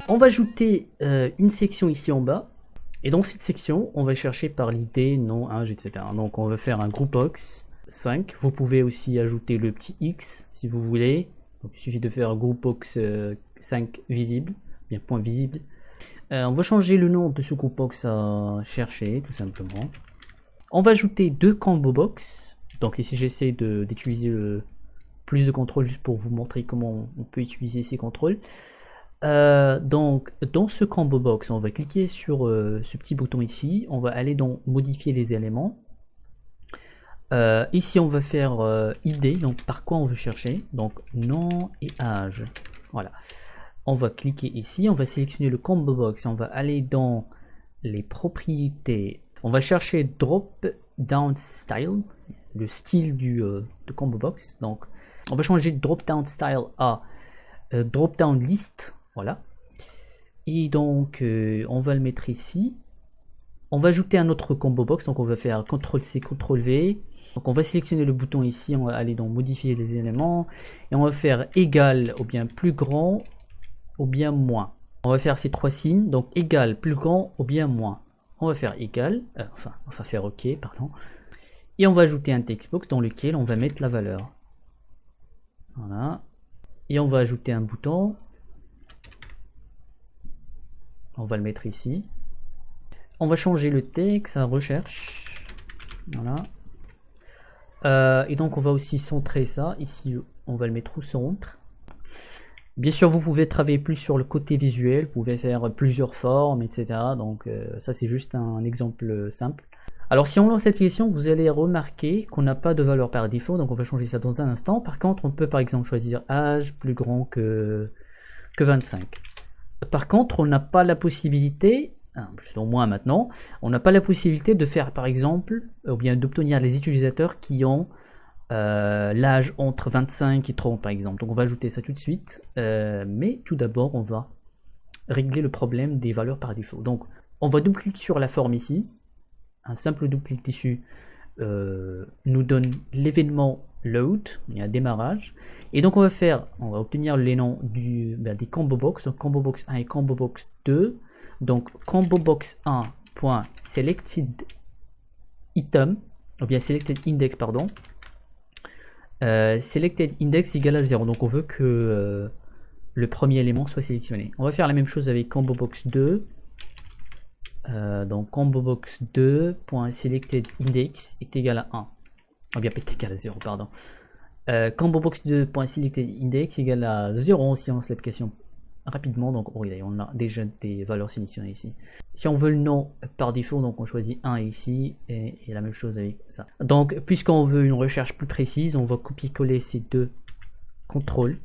On va ajouter une section ici en bas. Et dans cette section, on va chercher par l'id, nom, âge, etc. Donc on va faire un group box 5. Vous pouvez aussi ajouter le petit X si vous voulez. Donc, il suffit de faire group box 5 visible, bien point visible. On va changer le nom de ce group box à chercher tout simplement. On va ajouter deux combo box. Donc ici j'essaie d'utiliser plus de contrôles juste pour vous montrer comment on peut utiliser ces contrôles. Donc dans ce combo box, on va cliquer sur ce petit bouton ici, on va aller dans modifier les éléments. Ici on va faire ID, donc par quoi on veut chercher, donc nom et âge. Voilà, on va cliquer ici, on va sélectionner le combo box, on va aller dans les propriétés, on va chercher drop down style, le style de combo box. Donc on va changer drop down style à drop down list. Voilà. Et donc on va le mettre ici. On va ajouter un autre combo box. Donc on va faire CTRL-C, CTRL-V. Donc on va sélectionner le bouton ici. On va aller dans modifier les éléments. Et on va faire égal ou bien plus grand ou bien moins. On va faire ces trois signes. Donc égal, plus grand ou bien moins. On va faire égal. Enfin, on va faire OK, pardon. Et on va ajouter un textbox dans lequel on va mettre la valeur. Voilà. Et on va ajouter un bouton. On va le mettre ici. On va changer le texte à recherche. Voilà. Et donc on va aussi centrer ça. Ici, on va le mettre au centre. Bien sûr, vous pouvez travailler plus sur le côté visuel. Vous pouvez faire plusieurs formes, etc. Donc ça, c'est juste un exemple simple. Alors si on lance l'application, vous allez remarquer qu'on n'a pas de valeur par défaut. Donc on va changer ça dans un instant. Par contre, on peut par exemple choisir âge plus grand que 25. Par contre, on n'a pas la possibilité, au moins maintenant, on n'a pas la possibilité de faire par exemple, ou bien d'obtenir les utilisateurs qui ont l'âge entre 25 et 30 par exemple. Donc on va ajouter ça tout de suite, mais tout d'abord on va régler le problème des valeurs par défaut. Donc on va double-cliquer sur la forme ici, un simple double-clic dessus nous donne l'événement load, il y a un démarrage, et donc on va obtenir les noms des combo box, donc combo box 1 et combo box 2. Donc combo box 1.selected item, ou bien selected index, pardon, selected index égale à 0, donc on veut que le premier élément soit sélectionné. On va faire la même chose avec combo box 2. Donc combo box 2.selected index est égal à 1, ou bien est égal à 0, pardon. Combo box 2.selected index égale à 0 si on lance l'application rapidement. Donc oui, on a déjà des valeurs sélectionnées ici. Si on veut le nom par défaut, donc on choisit 1 ici, et la même chose avec ça. Donc puisqu'on veut une recherche plus précise, on va copier-coller ces deux contrôles.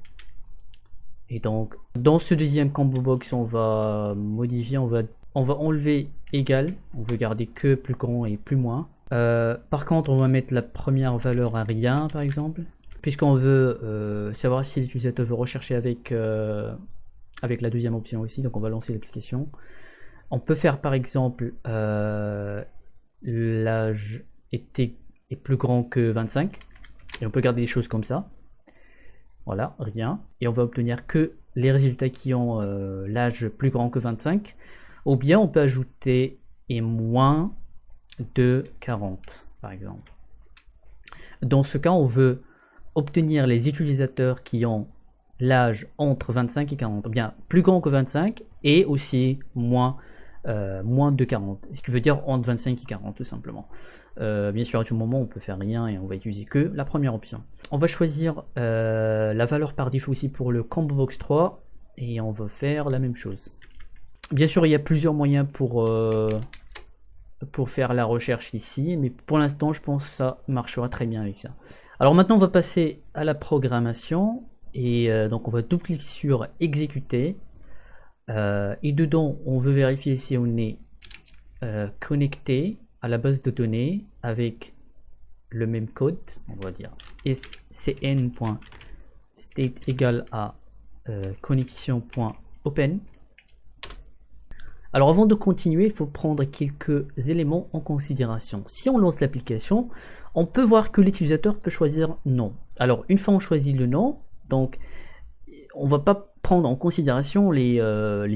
Et donc dans ce deuxième combo box, on va modifier, on va enlever égal, on veut garder que plus grand et plus moins. Par contre, on va mettre la première valeur à rien, par exemple, puisqu'on veut savoir si l'utilisateur veut rechercher avec la deuxième option aussi. Donc on va lancer l'application. On peut faire par exemple l'âge est plus grand que 25, et on peut garder des choses comme ça. Voilà, rien, et on va obtenir que les résultats qui ont l'âge plus grand que 25. Ou bien on peut ajouter et moins de 40 par exemple. Dans ce cas, on veut obtenir les utilisateurs qui ont l'âge entre 25 et 40, ou bien plus grand que 25 et aussi moins de 40, ce qui veut dire entre 25 et 40 tout simplement. Bien sûr, à tout moment on peut faire rien et on va utiliser que la première option. On va choisir la valeur par défaut aussi pour le combo box 3 et on va faire la même chose. Bien sûr, il y a plusieurs moyens pour faire la recherche ici, mais pour l'instant, je pense que ça marchera très bien avec ça. Alors maintenant, on va passer à la programmation, et donc on va double-cliquer sur exécuter, et dedans, on veut vérifier si on est connecté à la base de données avec le même code. On va dire fcn.state égale à connexion.open. Alors avant de continuer, il faut prendre quelques éléments en considération. Si on lance l'application, on peut voir que l'utilisateur peut choisir non. Alors une fois on choisit le nom, donc on va pas prendre en considération les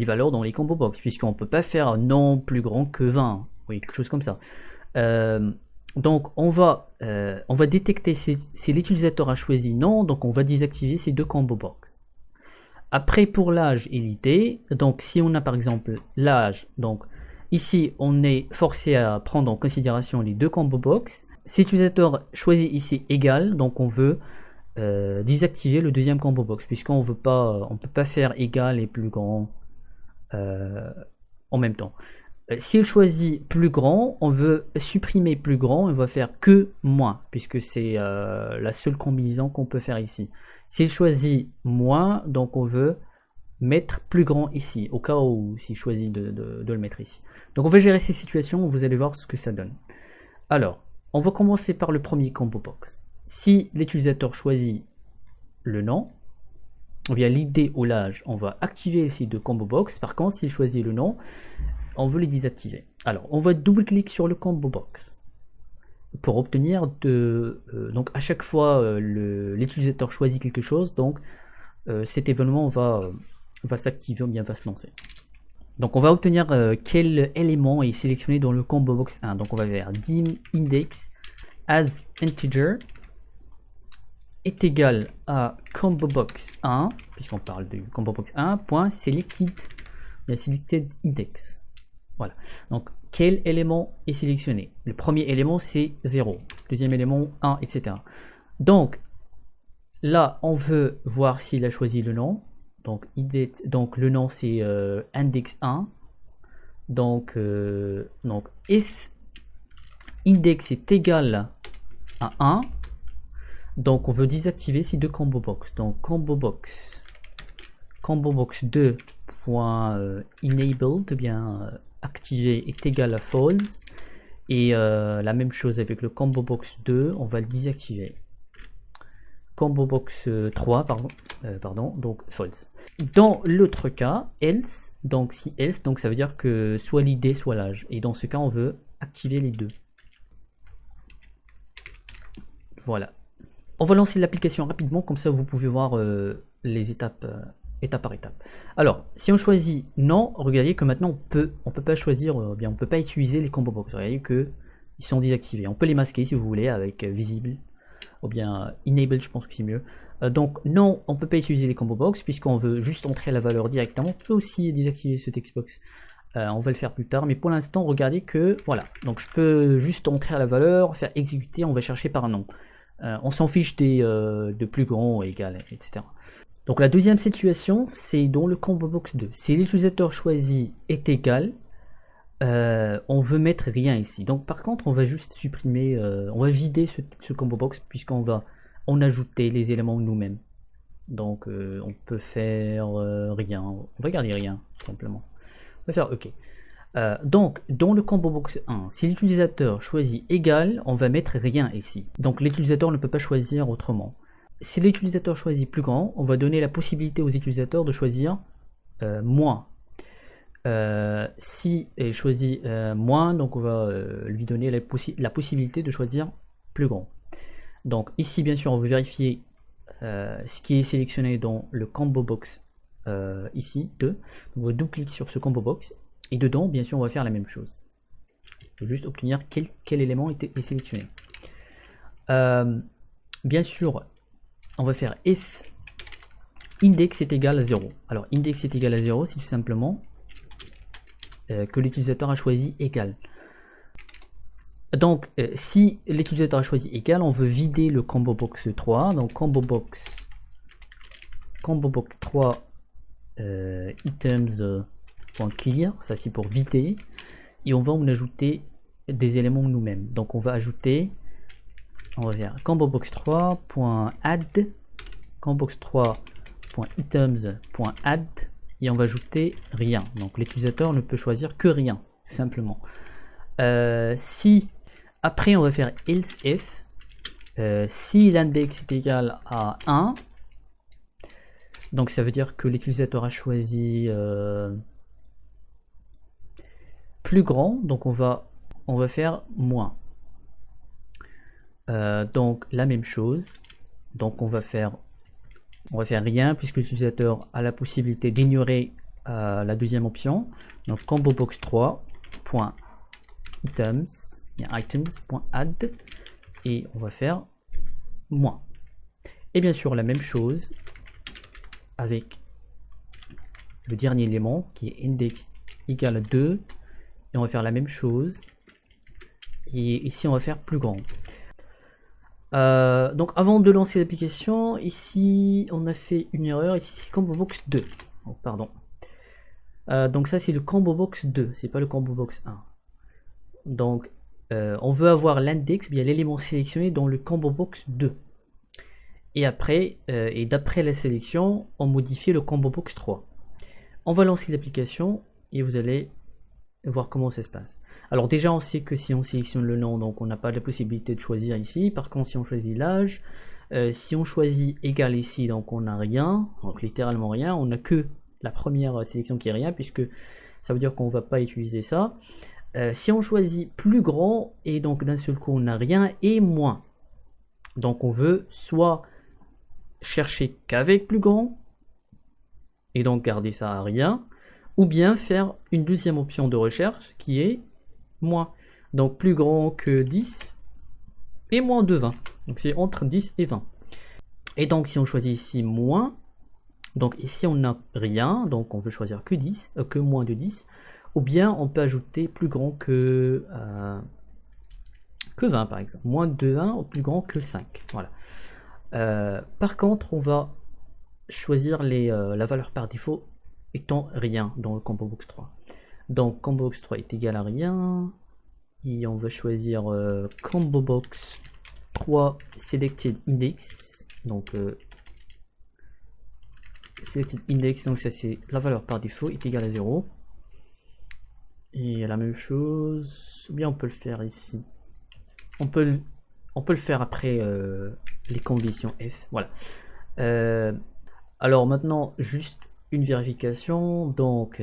valeurs dans les combo box, puisqu'on ne peut pas faire non plus grand que 20, oui, quelque chose comme ça. Donc on va détecter si l'utilisateur a choisi non, donc on va désactiver ces deux combo box. Après pour l'âge et l'idée, donc si on a par exemple l'âge, donc ici on est forcé à prendre en considération les deux combo box. Si l'utilisateur choisit ici égal, donc on veut désactiver le deuxième combo box, puisqu'on veut pas, on peut pas faire égal et plus grand en même temps. S'il choisit plus grand, on veut supprimer plus grand, on va faire que moins, puisque c'est la seule combinaison qu'on peut faire ici. S'il choisit moins, donc on veut mettre plus grand ici, au cas où s'il choisit de le mettre ici. Donc on va gérer ces situations, vous allez voir ce que ça donne. Alors, on va commencer par le premier combo box. Si l'utilisateur choisit le nom, ou bien l'idée ou l'âge, on va activer ces deux combo box. Par contre, s'il choisit le nom, on veut les désactiver. Alors, on va double-cliquer sur le combo box pour obtenir donc à chaque fois l'utilisateur choisit quelque chose, donc cet événement va s'activer ou bien va se lancer. Donc on va obtenir quel élément est sélectionné dans le combo box 1. Donc on va faire dim index as integer est égal à combo box 1, puisqu'on parle du combo box 1, point selected index. Voilà. Donc quel élément est sélectionné? Le premier élément c'est 0, deuxième élément 1, etc. Donc là on veut voir s'il a choisi le nom. Donc le nom c'est index 1. Donc if index est égal à 1, donc on veut désactiver ces deux combo box. Donc combo box 2.enabled, bien activé, est égal à false. Et la même chose avec le combo box 2, on va le désactiver. Combo box 3, pardon, donc false. Dans l'autre cas, else, donc si else, donc ça veut dire que soit l'idée soit l'âge. Et dans ce cas, on veut activer les deux. Voilà. On va lancer l'application rapidement, comme ça vous pouvez voir les étapes, étape par étape. Alors, si on choisit non, regardez que maintenant on peut pas choisir, bien on peut pas utiliser les combo box. Regardez que ils sont désactivés. On peut les masquer si vous voulez avec visible ou bien enable, je pense que c'est mieux. Donc non, on peut pas utiliser les combo box puisqu'on veut juste entrer la valeur directement. On peut aussi désactiver ce textbox. On va le faire plus tard, mais pour l'instant, regardez que voilà. Donc je peux juste entrer à la valeur, faire exécuter, on va chercher par un nom. On s'en fiche de plus grand, égal, etc. Donc la deuxième situation, c'est dans le combo box 2. Si l'utilisateur choisi est égal, on veut mettre rien ici. Donc par contre, on va juste supprimer, on va vider ce combo box puisqu'on va ajouter les éléments nous-mêmes. Donc on peut faire rien. On va garder rien, tout simplement. On va faire OK. Donc, dans le combo box 1, si l'utilisateur choisit égal, on va mettre rien ici. Donc, l'utilisateur ne peut pas choisir autrement. Si l'utilisateur choisit plus grand, on va donner la possibilité aux utilisateurs de choisir moins. Si il choisit moins, donc on va lui donner la possibilité de choisir plus grand. Donc, ici, bien sûr, on veut vérifier ce qui est sélectionné dans le combo box ici, 2. On va double-cliquer sur ce combo box. Et dedans, bien sûr, on va faire la même chose. Il faut juste obtenir quel élément est sélectionné. Bien sûr, on va faire if index est égal à 0. Alors, index est égal à 0, c'est tout simplement que l'utilisateur a choisi égal. Donc, si l'utilisateur a choisi égal, on veut vider le combo box 3. Donc, combo box 3 items clear, ça c'est pour vider, et on va en ajouter des éléments nous-mêmes. Donc on va ajouter, on va faire combo box 3.add, combo box 3.items.add, et on va ajouter rien. Donc l'utilisateur ne peut choisir que rien, simplement. Si après on va faire else if, si l'index est égal à 1, donc ça veut dire que l'utilisateur a choisi plus grand, donc on va faire moins. Donc la même chose, donc on va faire On va faire rien puisque l'utilisateur a la possibilité d'ignorer la deuxième option. Donc combo box 3.items, items.add, et on va faire moins. Et bien sûr la même chose avec le dernier élément qui est index égale à 2, et on va faire la même chose, et ici on va faire plus grand. Donc avant de lancer l'application, ici on a fait une erreur, ici c'est combo box 2. Oh, pardon. Donc ça c'est le combo box 2, c'est pas le combo box 1. Donc on veut avoir l'index, bien l'élément sélectionné dans le combo box 2. Et après, et d'après la sélection, on modifie le combo box 3. On va lancer l'application et vous allez voir comment ça se passe. Alors déjà on sait que si on sélectionne le nom, donc on n'a pas la possibilité de choisir ici. Par contre si on choisit l'âge, si on choisit égal ici, donc on n'a rien, donc littéralement rien, on n'a que la première sélection qui est rien, puisque ça veut dire qu'on ne va pas utiliser ça. Si on choisit plus grand, et donc d'un seul coup on n'a rien, et moins, donc on veut soit chercher qu'avec plus grand, et donc garder ça à rien, ou bien faire une deuxième option de recherche qui est moins. Donc plus grand que 10 et moins de 20. Donc c'est entre 10 et 20. Et donc si on choisit ici moins, donc ici on n'a rien, donc on veut choisir que 10, que moins de 10, ou bien on peut ajouter plus grand que 20 par exemple. Moins de 20 ou plus grand que 5. Voilà. Par contre on va choisir la valeur par défaut étant rien dans le combo box 3. Donc combo box 3 est égal à rien, et on va choisir combo box 3 selected index. Donc selected index, donc ça c'est la valeur par défaut est égale à 0. Et la même chose, ou bien on peut le faire ici. On peut le faire après les conditions F. Voilà. Alors maintenant juste une vérification, donc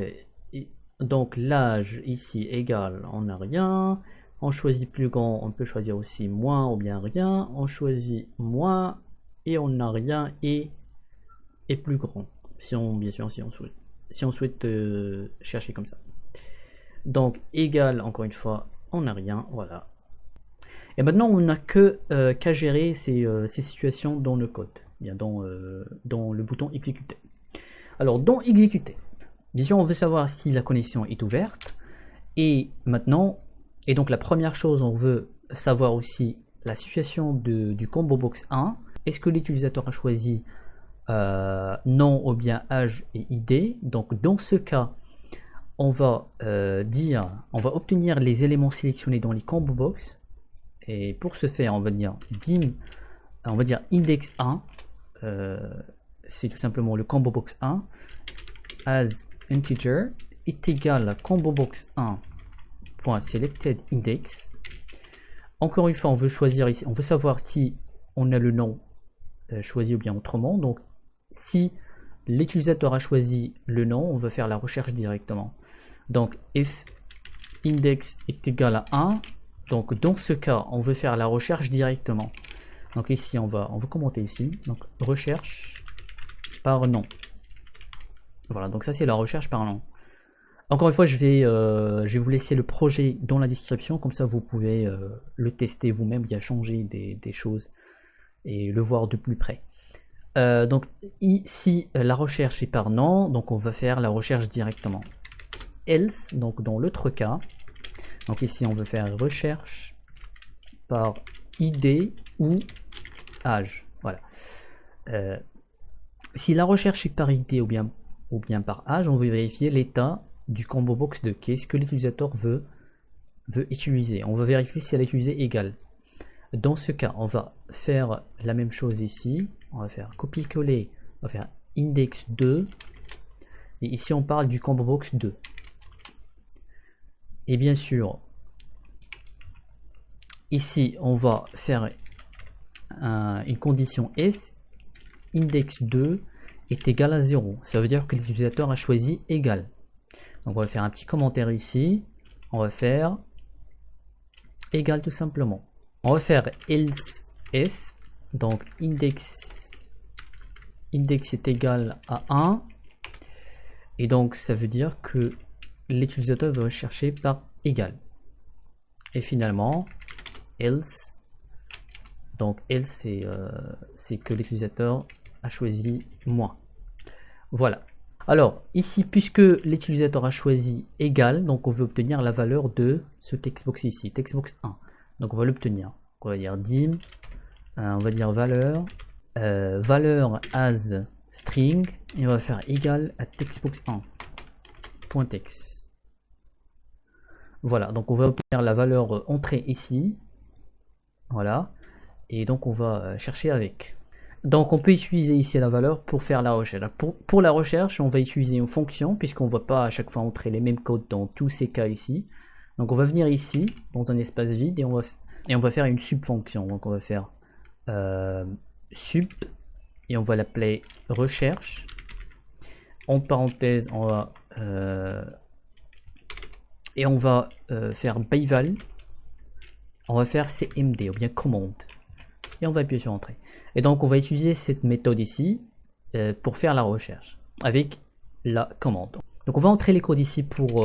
l'âge ici égal, on n'a rien. On choisit plus grand, on peut choisir aussi moins ou bien rien. On choisit moins et on n'a rien, et plus grand, si on, bien sûr si on souhaite chercher comme ça. Donc égal, encore une fois, on n'a rien, voilà. Et maintenant on n'a qu'à gérer ces situations dans le code, bien dans le bouton exécuter. Alors dans exécuter, bien sûr on veut savoir si la connexion est ouverte, et maintenant, et donc la première chose, on veut savoir aussi la situation du combo box 1. Est-ce que l'utilisateur a choisi nom ou bien âge et ID? Donc dans ce cas on va obtenir les éléments sélectionnés dans les combo box, et pour ce faire on va dire index 1, c'est tout simplement le combo box 1 as integer est égal à combo box 1.selected index. Encore une fois on veut choisir ici, on veut savoir si on a le nom choisi ou bien autrement. Donc si l'utilisateur a choisi le nom, on veut faire la recherche directement. Donc if index est égal à 1, donc dans ce cas on veut faire la recherche directement. Donc ici on va commenter ici, donc recherche par nom. Voilà, donc ça c'est la recherche par nom. Encore une fois je vais vous laisser le projet dans la description, comme ça vous pouvez le tester vous-même, il y a changé des choses et le voir de plus près. Donc ici la recherche est par nom, donc on va faire la recherche directement. Else, donc dans l'autre cas, donc ici on veut faire recherche par ID ou âge. Voilà. Si la recherche est par ID ou bien par âge, on veut vérifier l'état du combo box 2. Qu'est-ce que l'utilisateur veut utiliser? On va vérifier si elle est utilisée égale. Dans ce cas, on va faire la même chose ici. On va faire copier-coller, on va faire index 2. Et ici, on parle du combo box 2. Et bien sûr, ici, on va faire une condition F. Index 2 est égal à 0. Ça veut dire que l'utilisateur a choisi égal. Donc, on va faire un petit commentaire ici. On va faire égal tout simplement. On va faire else f, donc index index est égal à 1. Et donc ça veut dire que l'utilisateur va rechercher par égal. Et finalement, else. Donc else c'est que l'utilisateur a choisi moins. Voilà. Alors ici, puisque l'utilisateur a choisi égal, donc on veut obtenir la valeur de ce textbox ici, textbox 1. Donc on va l'obtenir. On va dire dim, on va dire valeur, valeur as string, et on va faire égal à textbox 1.text. Voilà, donc on va obtenir la valeur entrée ici. Voilà, et donc on va chercher avec. Donc on peut utiliser ici la valeur pour faire la recherche. Pour la recherche, on va utiliser une fonction, puisqu'on ne va pas à chaque fois entrer les mêmes codes dans tous ces cas ici. Donc on va venir ici, dans un espace vide, et on va faire une subfonction. Donc on va faire sub, et on va l'appeler recherche. En parenthèse, on va faire byval. On va faire cmd, ou bien commande. Et on va appuyer sur entrée. Et donc on va utiliser cette méthode ici pour faire la recherche avec la commande. Donc on va entrer les codes ici pour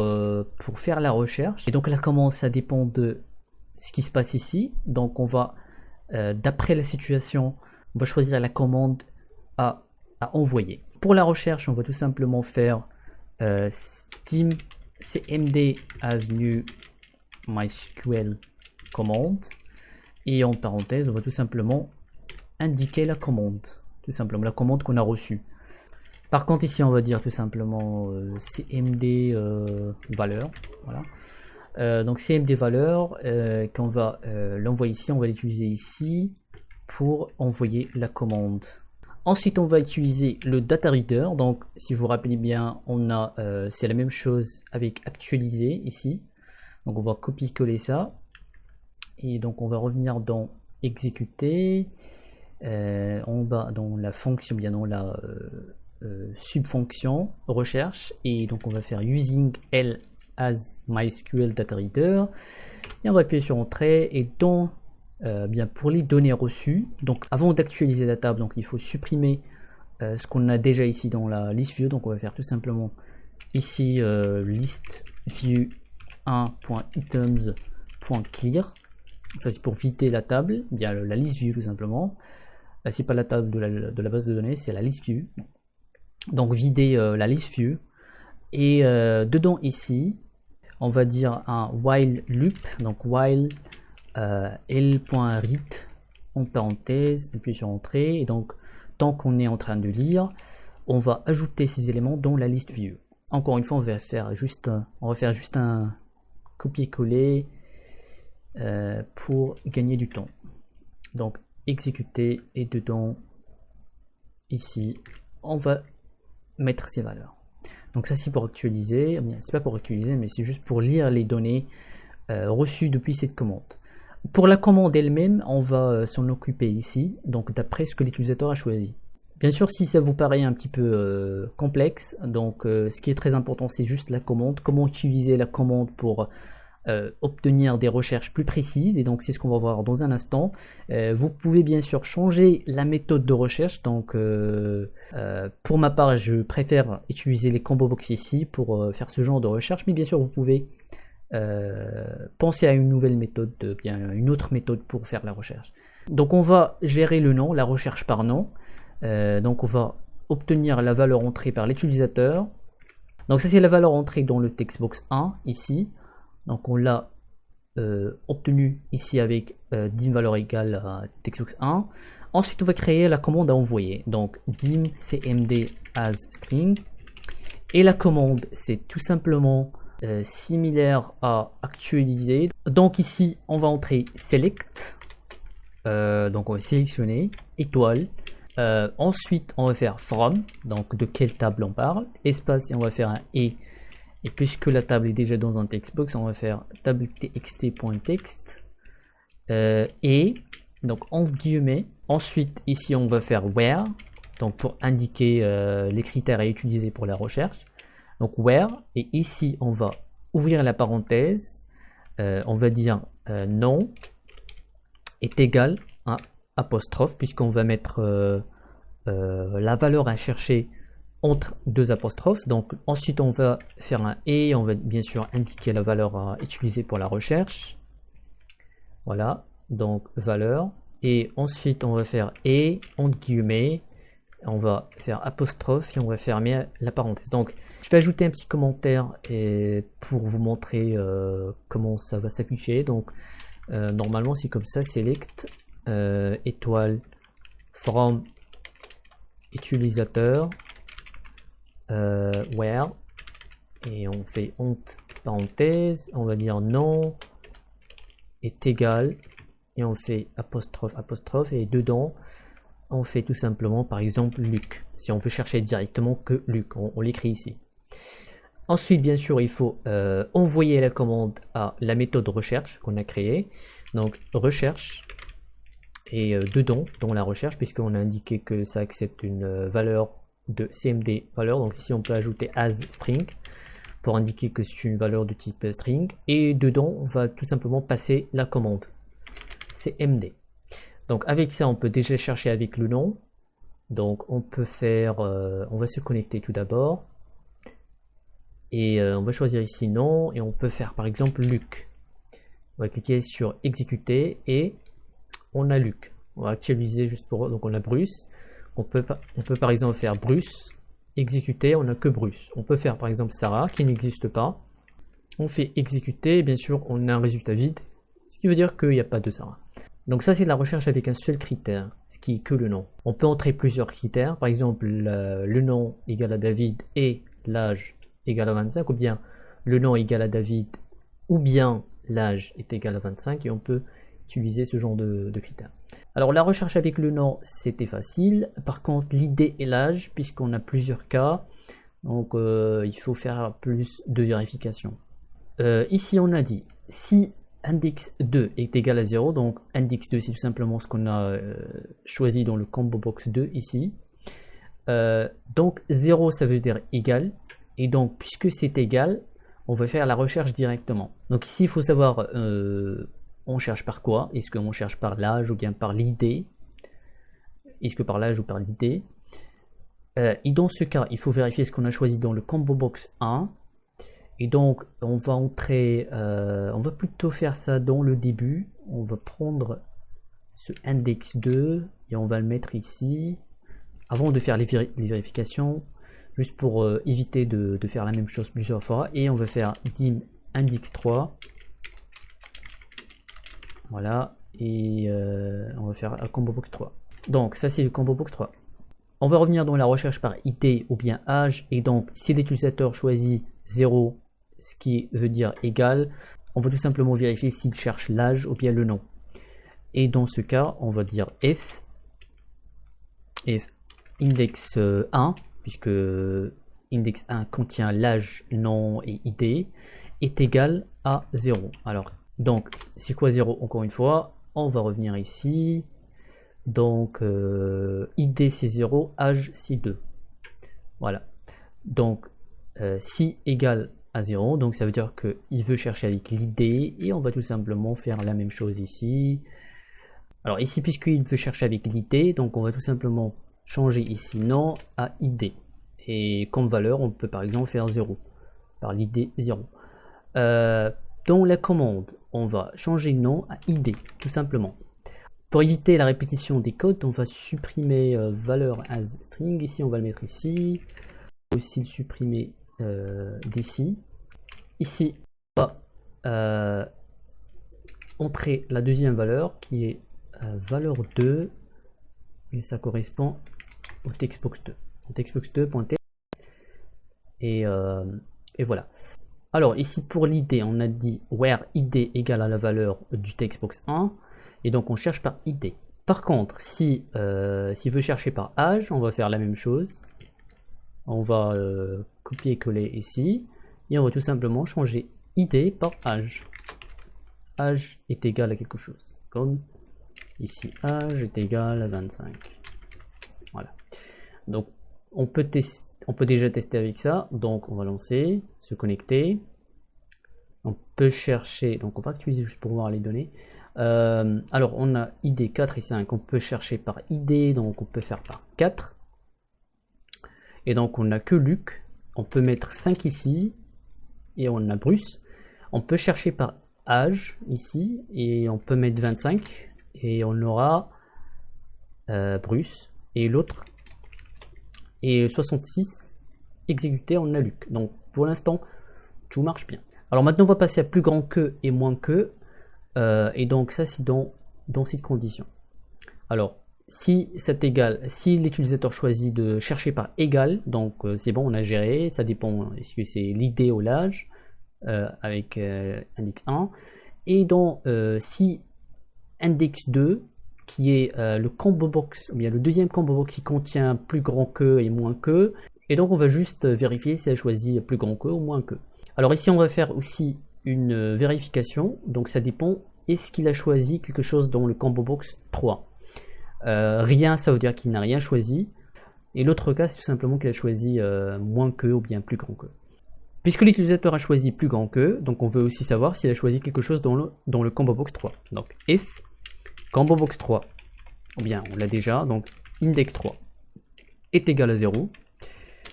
faire la recherche. Et donc la commande, ça dépend de ce qui se passe ici. Donc on va, d'après la situation, on va choisir la commande à envoyer. Pour la recherche, on va tout simplement faire steam cmd as new mysql command. Et en parenthèse, on va tout simplement indiquer la commande, tout simplement la commande qu'on a reçue. Par contre ici on va dire tout simplement cmd valeur, voilà. Donc cmd valeur, qu'on va l'envoyer ici, on va l'utiliser ici pour envoyer la commande. Ensuite on va utiliser le data reader. Donc si vous vous rappelez bien, on a c'est la même chose avec actualiser ici. Donc on va copier-coller ça. Et donc on va revenir dans exécuter, on va dans la fonction, bien dans la subfonction recherche, et donc on va faire using L as MySQL data reader, et on va appuyer sur entrée. Et dans bien pour les données reçues, donc avant d'actualiser la table, donc il faut supprimer ce qu'on a déjà ici dans la list view. Donc on va faire tout simplement ici list view 1.items.clear. Ça c'est pour vider la table, bien la liste view tout simplement. C'est pas la table de la base de données, c'est la liste view. Donc vider la liste view. Et dedans ici, on va dire un while loop. Donc while l.read en parenthèse, et puis sur entrée. Et donc tant qu'on est en train de lire, on va ajouter ces éléments dans la liste view. Encore une fois, on va faire juste un copier-coller. Pour gagner du temps. Donc exécuter, et dedans ici on va mettre ces valeurs. Donc ça c'est pour actualiser, c'est pas pour actualiser mais c'est juste pour lire les données reçues depuis cette commande. Pour la commande elle-même, on va s'en occuper ici, donc d'après ce que l'utilisateur a choisi. Bien sûr, si ça vous paraît un petit peu complexe, donc ce qui est très important, c'est juste la commande, comment utiliser la commande pour obtenir des recherches plus précises. Et donc c'est ce qu'on va voir dans un instant. Vous pouvez bien sûr changer la méthode de recherche. Donc pour ma part, je préfère utiliser les combo box ici pour faire ce genre de recherche, mais bien sûr vous pouvez penser à une nouvelle méthode, bien une autre méthode pour faire la recherche. Donc on va gérer le nom, la recherche par nom. Donc on va obtenir la valeur entrée par l'utilisateur. Donc ça c'est la valeur entrée dans le textbox 1 ici. Donc on l'a obtenu ici avec dim valeur égale à textbox 1. Ensuite on va créer la commande à envoyer. Donc dim cmd as string. Et la commande c'est tout simplement similaire à actualiser. Donc ici on va entrer select. Donc on va sélectionner étoile. Ensuite on va faire from, donc de quelle table on parle, espace, et on va faire un et puisque la table est déjà dans un textbox, on va faire table txt.text et donc en guillemets. Ensuite ici on va faire where, donc pour indiquer les critères à utiliser pour la recherche. Donc where, et ici on va ouvrir la parenthèse, on va dire non est égal à apostrophe, puisqu'on va mettre la valeur à chercher entre deux apostrophes. Donc ensuite on va faire un et, on va bien sûr indiquer la valeur à utiliser pour la recherche. Voilà, donc valeur. Et ensuite on va faire et entre guillemets, on va faire apostrophe et on va fermer la parenthèse. Donc je vais ajouter un petit commentaire pour vous montrer comment ça va s'afficher. Donc normalement c'est comme ça, select étoile from utilisateur where, et on fait entre parenthèse, on va dire non est égal, et on fait apostrophe apostrophe, et dedans on fait tout simplement par exemple Luc, si on veut chercher directement que Luc, on l'écrit ici. Ensuite bien sûr il faut envoyer la commande à la méthode recherche qu'on a créée, donc recherche, et dedans dans la recherche, puisqu'on a indiqué que ça accepte une valeur de cmd valeur, donc ici on peut ajouter as string pour indiquer que c'est une valeur de type string, et dedans on va tout simplement passer la commande cmd. Donc avec ça on peut déjà chercher avec le nom. Donc on peut faire on va se connecter tout d'abord, et on va choisir ici nom, et on peut faire par exemple Luc. On va cliquer sur exécuter et on a Luc. On va actualiser juste pour, donc on a Bruce. On peut par exemple faire Bruce, exécuter, on n'a que Bruce. On peut faire par exemple Sarah qui n'existe pas. On fait exécuter, bien sûr on a un résultat vide, ce qui veut dire qu'il n'y a pas de Sarah. Donc ça c'est la recherche avec un seul critère, ce qui est que le nom. On peut entrer plusieurs critères, par exemple le nom égale à David et l'âge égale à 25, ou bien le nom égale à David, ou bien l'âge est égal à 25, et on peut utiliser ce genre de critères. Alors la recherche avec le nom c'était facile, par contre l'idée et l'âge, puisqu'on a plusieurs cas, donc il faut faire plus de vérification. Ici on a dit si index 2 est égal à 0, donc index 2 c'est tout simplement ce qu'on a choisi dans le combo box 2 ici. Donc 0 ça veut dire égal, et donc puisque c'est égal, on va faire la recherche directement. Donc ici il faut savoir on cherche par quoi? Est-ce qu'on cherche par l'âge ou bien par l'idée? Est-ce que par l'âge ou par l'idée? Et dans ce cas, il faut vérifier ce qu'on a choisi dans le combo box 1. Et donc, on va entrer, on va plutôt faire ça dans le début. On va prendre ce index 2 et on va le mettre ici. Avant de faire les vérifications, juste pour éviter de faire la même chose plusieurs fois. Et on va faire dim index 3. Voilà, et on va faire un combo box 3. Donc ça c'est le combo box 3. On va revenir dans la recherche par ID ou bien âge, et donc si l'utilisateur choisit 0, ce qui veut dire égal, on va tout simplement vérifier s'il cherche l'âge ou bien le nom. Et dans ce cas, on va dire if index 1, puisque index 1 contient l'âge, nom et ID, est égal à 0. Alors donc, c'est quoi 0? Encore une fois, on va revenir ici. Donc, ID c'est 0, âge c'est 2. Voilà. Donc, si égale à 0, donc ça veut dire qu'il veut chercher avec l'ID, et on va tout simplement faire la même chose ici. Alors ici, puisqu'il veut chercher avec l'ID, donc on va tout simplement changer ici nom à ID. Et comme valeur, on peut par exemple faire 0, par l'ID 0. Dans la commande, on va changer le nom à ID, tout simplement. Pour éviter la répétition des codes, on va supprimer valeur as string. Ici, on va le mettre ici. On va aussi le supprimer d'ici. Ici, on va entrer la deuxième valeur qui est valeur 2. Et ça correspond au textbox 2. Textbox 2.t. Et voilà. Alors ici pour l'id, on a dit where id égale à la valeur du textbox 1, et donc on cherche par id. Par contre, si s'il veut chercher par âge, on va faire la même chose. On va copier-coller ici, et on va tout simplement changer id par âge. Âge est égal à quelque chose, comme ici âge est égal à 25. Voilà. Donc on peut déjà tester avec ça. Donc on va lancer, se connecter. On peut chercher, donc on va actualiser juste pour voir les données. Alors on a id 4 et 5, on peut chercher par id, donc on peut faire par 4. Et donc on n'a que Luc, on peut mettre 5 ici, et on a Bruce. On peut chercher par âge ici, et on peut mettre 25, et on aura Bruce, et l'autre, et 66, exécuté, on a Luc. Donc pour l'instant, tout marche bien. Alors maintenant on va passer à plus grand que et moins que, et donc ça c'est dans cette condition. Alors si c'est égal, si l'utilisateur choisit de chercher par égal, donc c'est bon, on a géré, ça dépend, est-ce que c'est l'id ou l'âge, avec index 1, et donc si index 2, qui est le combo box, ou bien le deuxième combo box qui contient plus grand que et moins que, et donc on va juste vérifier si elle choisit plus grand que ou moins que. Alors ici on va faire aussi une vérification, donc ça dépend, est-ce qu'il a choisi quelque chose dans le combo box 3. Rien, ça veut dire qu'il n'a rien choisi, et l'autre cas c'est tout simplement qu'il a choisi moins que ou bien plus grand que. Puisque l'utilisateur a choisi plus grand que, donc on veut aussi savoir s'il a choisi quelque chose dans le combo box 3. Donc if combo box 3, ou bien on l'a déjà, donc index 3 est égal à 0,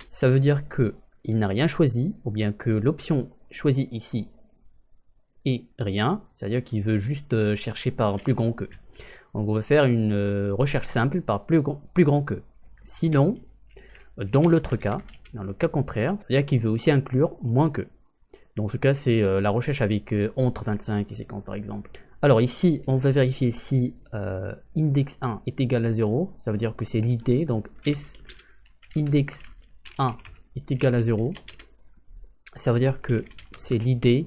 ça veut dire que il n'a rien choisi, ou bien que l'option choisie ici est rien, c'est-à-dire qu'il veut juste chercher par plus grand que. Donc on va faire une recherche simple par plus grand que. Sinon, dans l'autre cas, dans le cas contraire, c'est-à-dire qu'il veut aussi inclure moins que. Dans ce cas, c'est la recherche avec entre 25 et 50 par exemple. Alors ici, on va vérifier si index 1 est égal à 0, ça veut dire que c'est l'id, donc if index 1 est égal à 0, ça veut dire que c'est l'id,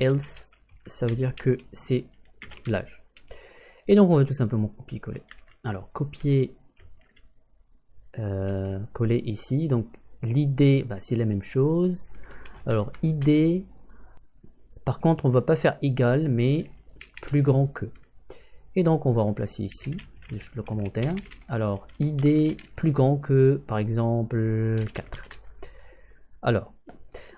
else, ça veut dire que c'est l'âge. Et donc on va tout simplement copier-coller. Alors copier, coller ici, donc l'id, bah, c'est la même chose. Alors id, par contre on va pas faire égal, mais plus grand que. Et donc on va remplacer ici juste le commentaire. Alors id plus grand que, par exemple 4. Alors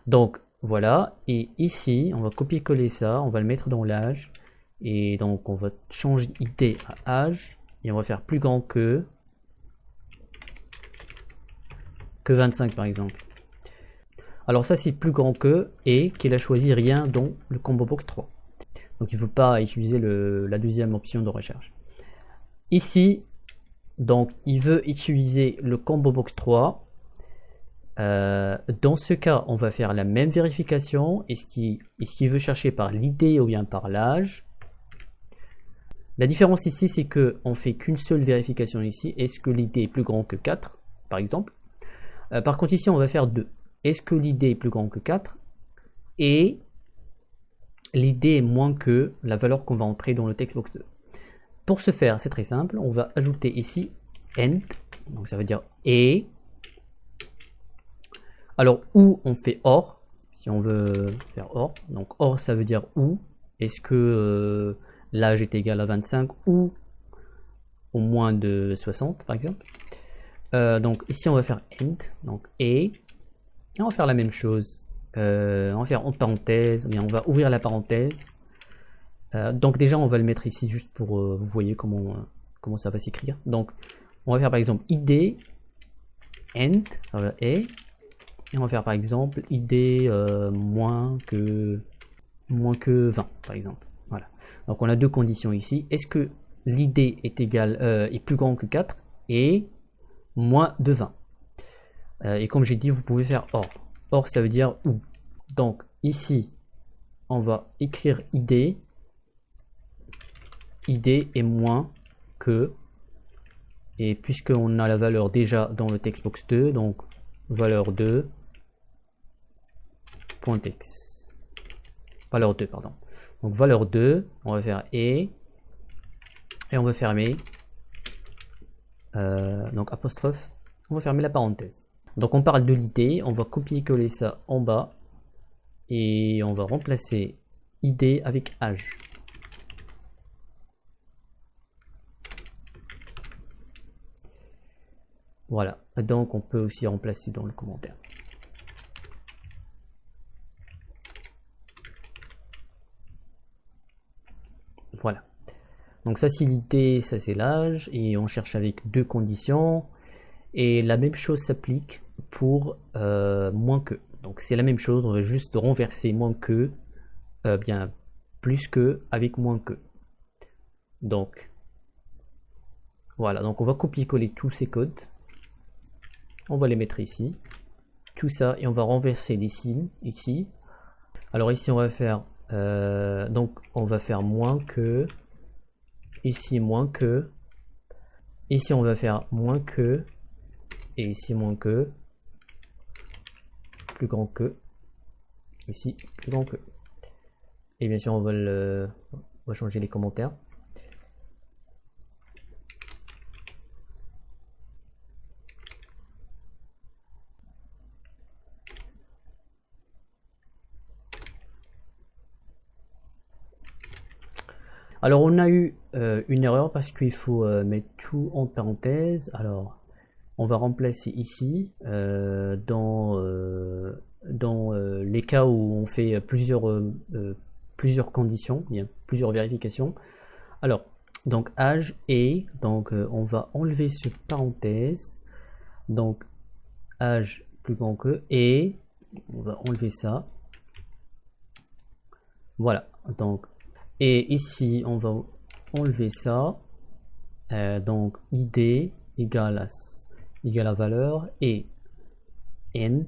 donc voilà, et ici on va copier-coller ça, on va le mettre dans l'âge, et donc on va changer id à âge, et on va faire plus grand que 25 par exemple. Alors ça c'est plus grand que, et qu'il a choisi rien dans le combo box 3. Donc il ne faut pas utiliser la deuxième option de recherche. Ici, donc il veut utiliser le combo box 3. Dans ce cas, on va faire la même vérification. Est-ce qu'il veut chercher par l'id ou bien par l'âge? La différence ici, c'est qu'on ne fait qu'une seule vérification ici. Est-ce que l'id est plus grand que 4, par exemple? Par contre, ici, on va faire 2. Est-ce que l'id est plus grand que 4? Et l'id est moins que la valeur qu'on va entrer dans le textbox 2. Pour ce faire, c'est très simple. On va ajouter ici end. Donc ça veut dire et. Alors, ou on fait or, si on veut faire or. Donc, or, ça veut dire ou. Est-ce que l'âge est égal à 25 ou au moins de 60, par exemple. Donc, ici, on va faire end. Donc, et on va faire la même chose. On va faire en parenthèse, ou bien on va ouvrir la parenthèse. Donc, déjà, on va le mettre ici juste pour vous voyez comment ça va s'écrire. Donc, on va faire par exemple id end, et on va faire par exemple id moins que 20 par exemple. Voilà. Donc on a deux conditions ici. Est-ce que l'id est égal est plus grand que 4 et moins de 20. Et comme j'ai dit, vous pouvez faire or. Or ça veut dire ou. Donc ici on va écrire id est moins que, et puisqu'on a la valeur déjà dans le textbox 2, donc valeur 2 .text, valeur 2 pardon, donc valeur 2, on va faire et on va fermer donc apostrophe, on va fermer la parenthèse. Donc on parle de l'id, on va copier-coller ça en bas et on va remplacer id avec âge. Voilà, donc on peut aussi remplacer dans le commentaire. Voilà. Donc ça c'est l'idée, ça c'est l'âge, et on cherche avec deux conditions. Et la même chose s'applique pour moins que. Donc c'est la même chose, on va juste renverser moins que, bien plus que avec moins que. Donc voilà, donc on va copier-coller tous ces codes. On va les mettre ici. Tout ça, et on va renverser les signes ici. Alors ici on va faire donc on va faire moins que, ici moins que, ici on va faire moins que, et ici moins que, plus grand que, ici plus grand que. Et bien sûr on va changer les commentaires. Alors on a eu une erreur parce qu'il faut mettre tout en parenthèse. Alors on va remplacer ici dans les cas où on fait plusieurs conditions, bien plusieurs vérifications. Alors donc âge et donc on va enlever ce parenthèse. Donc âge plus grand que, et on va enlever ça. Voilà, donc et ici on va enlever ça. Donc id égale à valeur et end,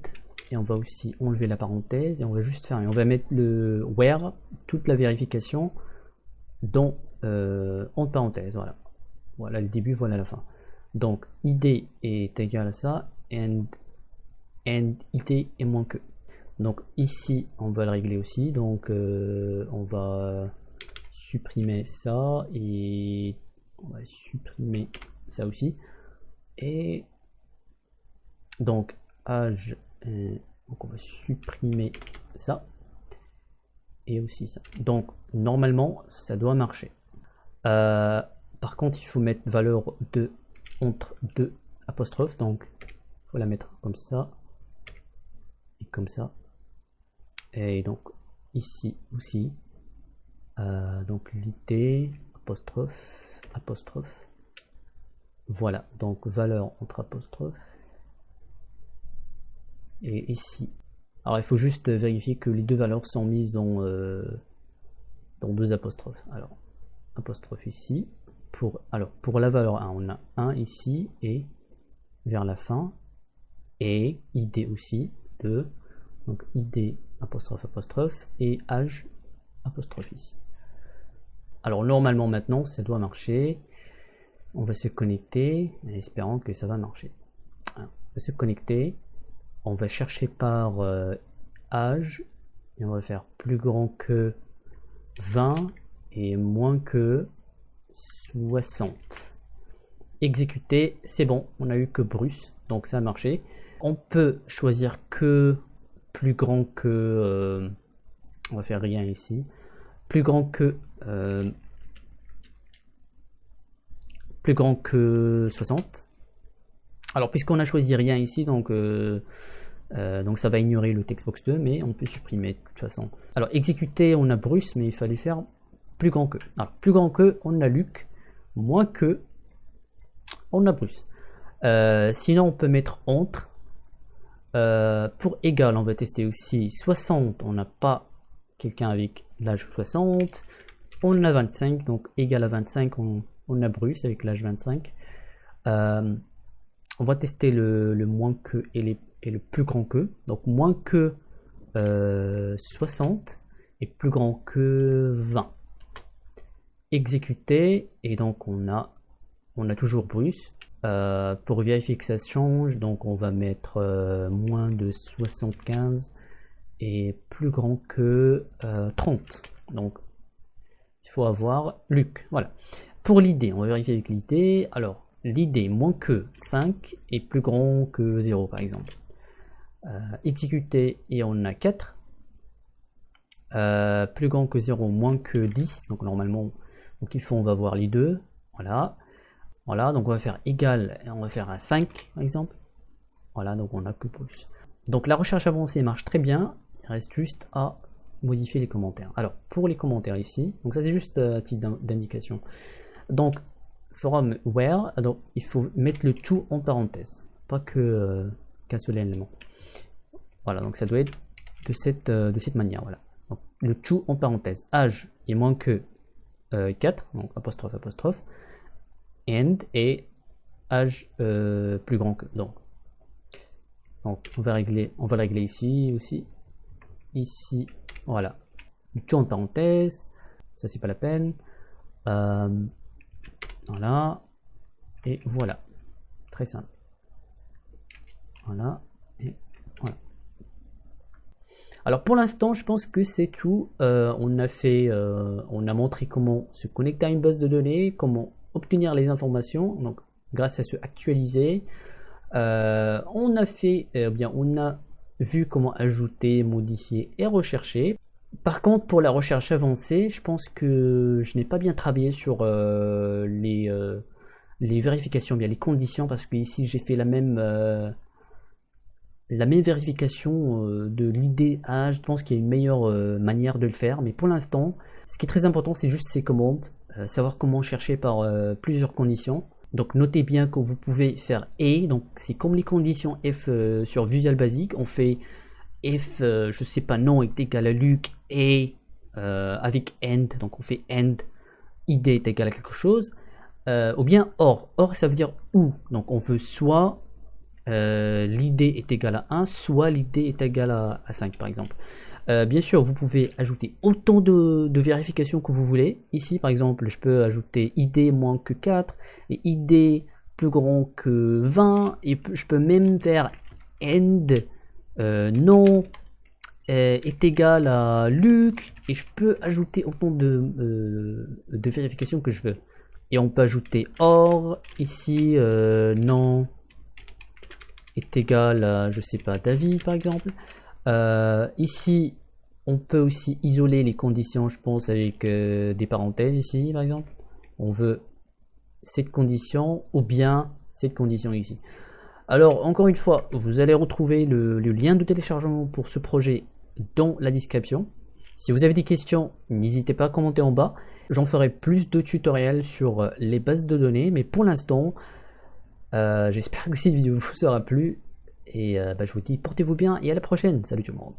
et on va aussi enlever la parenthèse et on va juste faire, on va mettre le where, toute la vérification dans entre parenthèses. Voilà le début, voilà la fin. Donc id est égal à ça, and id est moins que. Donc ici on va le régler aussi, donc on va supprimer ça et on va supprimer ça aussi. Et donc âge, donc on va supprimer ça et aussi ça. Donc normalement ça doit marcher. Par contre il faut mettre valeur de entre deux apostrophes, donc il faut la mettre comme ça et comme ça. Et donc ici aussi donc l'id apostrophe. Voilà, donc valeur entre apostrophes. Et ici, alors il faut juste vérifier que les deux valeurs sont mises dans deux apostrophes. Alors apostrophe ici, pour la valeur 1 on a 1 ici et vers la fin, et id aussi 2, donc id apostrophe et âge apostrophe ici. Alors normalement maintenant ça doit marcher. On va se connecter en espérant que ça va marcher. Alors, on va se connecter, on va chercher par âge et on va faire plus grand que 20 et moins que 60. Exécuter, c'est bon, on a eu que Bruce, donc ça a marché. On peut choisir que plus grand que, on va faire rien ici, plus grand que 60. Alors puisqu'on a choisi rien ici, donc ça va ignorer le textbox 2, mais on peut supprimer de toute façon. Alors exécuter, on a Bruce, mais il fallait faire plus grand que. Alors plus grand que, on a Luc, moins que, on a Bruce. Sinon on peut mettre entre. Pour égal, on va tester aussi 60, on n'a pas quelqu'un avec l'âge 60. On a 25, donc égal à 25, on a Bruce avec l'âge 25. On va tester le moins que et le plus grand que. Donc moins que 60 et plus grand que 20. Exécuter, et donc on a toujours Bruce. Pour vérifier que ça change, donc on va mettre moins de 75 et plus grand que 30. Donc il faut avoir Luc. Voilà. Pour l'id, on va vérifier avec l'id. Alors l'id moins que 5 et plus grand que 0 par exemple. Exécuter, et on a 4. Plus grand que 0, moins que 10. Donc normalement, donc on va voir les deux. Voilà. Voilà, donc on va faire égal, on va faire un 5 par exemple. Voilà, donc on a que plus. Donc la recherche avancée marche très bien. Il reste juste à modifier les commentaires. Alors, pour les commentaires ici, donc ça c'est juste un titre d'indication. Donc, from where, donc il faut mettre le to en parenthèse, pas que qu'un seul élément. Voilà, donc ça doit être de cette manière. Voilà. Donc, le to en parenthèse. Âge est moins que 4, donc apostrophe apostrophe, and et âge plus grand que. Donc on va le régler ici aussi. Ici, voilà. Le to en parenthèse, ça c'est pas la peine. Voilà. Et voilà. Très simple. Voilà. Et voilà. Alors pour l'instant, je pense que c'est tout. On a montré comment se connecter à une base de données, comment obtenir les informations, donc grâce à ce actualiser. On a vu comment ajouter, modifier et rechercher. Par contre, pour la recherche avancée, je pense que je n'ai pas bien travaillé sur les vérifications, bien les conditions, parce que ici j'ai fait la même vérification de l'ID âge. Je pense qu'il y a une meilleure manière de le faire, mais pour l'instant, ce qui est très important, c'est juste ces commandes, savoir comment chercher par plusieurs conditions. Donc notez bien que vous pouvez faire et, donc c'est comme les conditions if sur Visual Basic, on fait if, je sais pas, non est égal à Luc et avec end, donc on fait end, id est égal à quelque chose, ou bien or ça veut dire ou, donc on veut soit l'id est égal à 1, soit l'id est égal à 5 par exemple. Bien sûr, vous pouvez ajouter autant de vérifications que vous voulez. Ici, par exemple, je peux ajouter id moins que 4 et id plus grand que 20. Et je peux même faire end non est égal à Luc. Et je peux ajouter autant de vérifications que je veux. Et on peut ajouter or ici, non est égal à, je sais pas, David par exemple. Ici, on peut aussi isoler les conditions, je pense, avec des parenthèses ici, par exemple. On veut cette condition ou bien cette condition ici. Alors, encore une fois, vous allez retrouver le lien de téléchargement pour ce projet dans la description. Si vous avez des questions, n'hésitez pas à commenter en bas. J'en ferai plus de tutoriels sur les bases de données, mais pour l'instant, j'espère que cette vidéo vous aura plu. Et je vous dis, portez-vous bien et à la prochaine. Salut tout le monde.